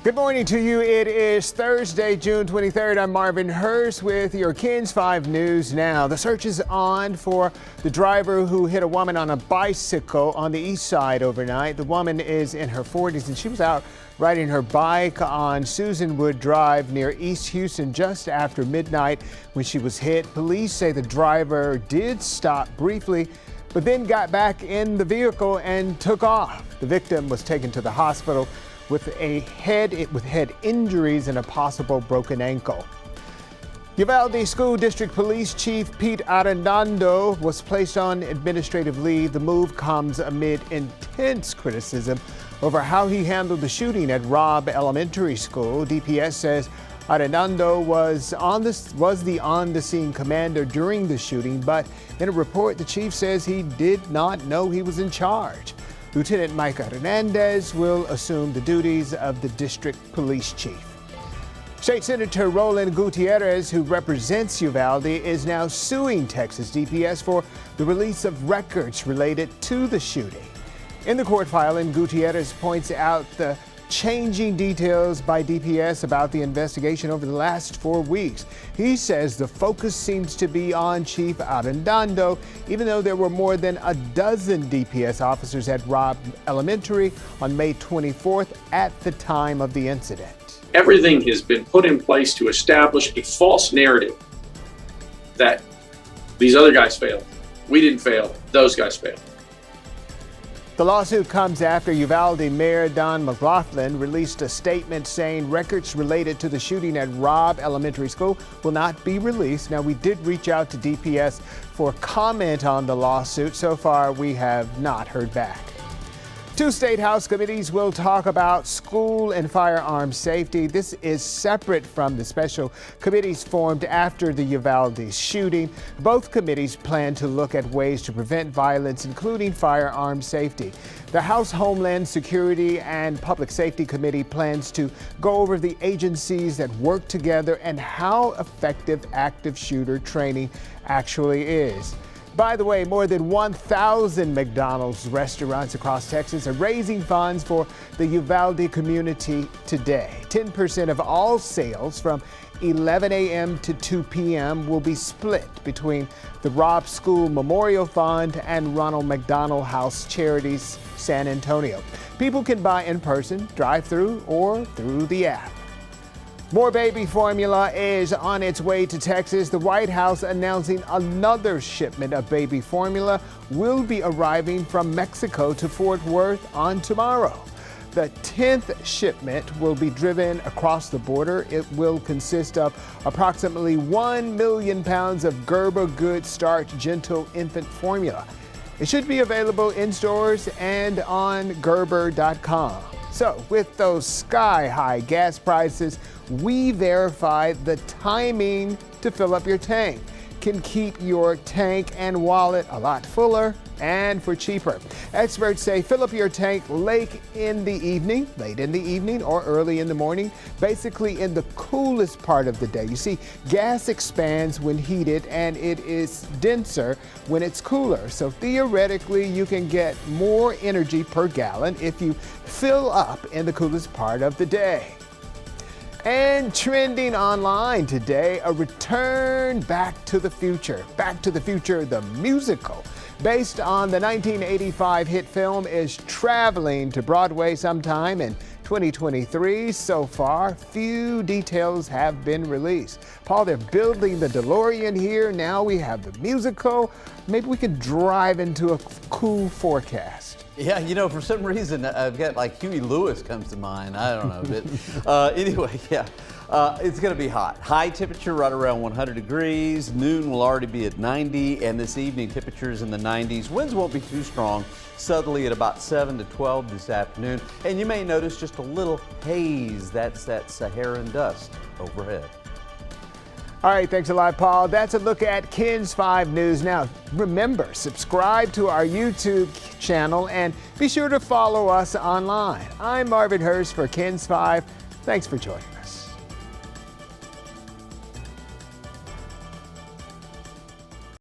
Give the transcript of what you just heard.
Good morning to you. It is Thursday, June 23rd. I'm Marvin Hurst with your KENS 5 News Now. The search is on for the driver who hit a woman on a bicycle on the east side overnight. The woman is in her 40s and she was out riding her bike on Susanwood Drive near East Houston just after midnight when she was hit. Police say the driver did stop briefly, but then got back in the vehicle and took off. The victim was taken to the hospital with head injuries and a possible broken ankle. Uvalde School District Police Chief Pete Arredondo was placed on administrative leave. The move comes amid intense criticism over how he handled the shooting at Robb Elementary School. DPS says Arredondo was the on-the-scene commander during the shooting, but in a report, the chief says he did not know he was in charge. Lieutenant Mike Hernandez will assume the duties of the district police chief. State Senator Roland Gutierrez, who represents Uvalde, is now suing Texas DPS for the release of records related to the shooting. In the court filing, Gutierrez points out the changing details by DPS about the investigation over the last 4 weeks. He says the focus seems to be on Chief Arredondo, even though there were more than a dozen DPS officers at Robb Elementary on May 24th at the time of the incident. Everything has been put in place to establish a false narrative that these other guys failed. We didn't fail, those guys failed. The lawsuit comes after Uvalde Mayor Don McLaughlin released a statement saying records related to the shooting at Robb Elementary School will not be released. Now, we did reach out to DPS for comment on the lawsuit. So far, we have not heard back. 2 state House committees will talk about school and firearm safety. This is separate from the special committees formed after the Uvalde shooting. Both committees plan to look at ways to prevent violence, including firearm safety. The House Homeland Security and Public Safety Committee plans to go over the agencies that work together and how effective active shooter training actually is. By the way, more than 1,000 McDonald's restaurants across Texas are raising funds for the Uvalde community today. 10% of all sales from 11 a.m. to 2 p.m. will be split between the Robb School Memorial Fund and Ronald McDonald House Charities San Antonio. People can buy in person, drive-through, or through the app. More baby formula is on its way to Texas. The White House announcing another shipment of baby formula will be arriving from Mexico to Fort Worth on tomorrow. The 10th shipment will be driven across the border. It will consist of approximately 1 million pounds of Gerber Good Start Gentle Infant Formula. It should be available in stores and on Gerber.com. So, with those sky-high gas prices, we verified the timing to fill up your tank can keep your tank and wallet a lot fuller and for cheaper. Experts say fill up your tank late in the evening or early in the morning, basically in the coolest part of the day. You see, gas expands when heated and it is denser when it's cooler. So theoretically, you can get more energy per gallon if you fill up in the coolest part of the day. And trending online today, a return Back to the Future. Back to the Future, the musical, based on the 1985 hit film, is traveling to Broadway sometime in 2023. So far, few details have been released. Paul, they're building the DeLorean here. Now we have the musical. Maybe we could drive into a cool forecast. Yeah, you know, for some reason, I've got like Huey Lewis comes to mind. I don't know, but anyway, yeah, it's going to be hot. High temperature right around 100 degrees. Noon will already be at 90, and this evening temperatures in the 90s. Winds won't be too strong. Southerly at about 7 to 12 this afternoon, and you may notice just a little haze. That's that Saharan dust overhead. All right, thanks a lot, Paul. That's a look at KENS 5 News. Now, remember, subscribe to our YouTube channel and be sure to follow us online. I'm Marvin Hurst for KENS 5. Thanks for joining us.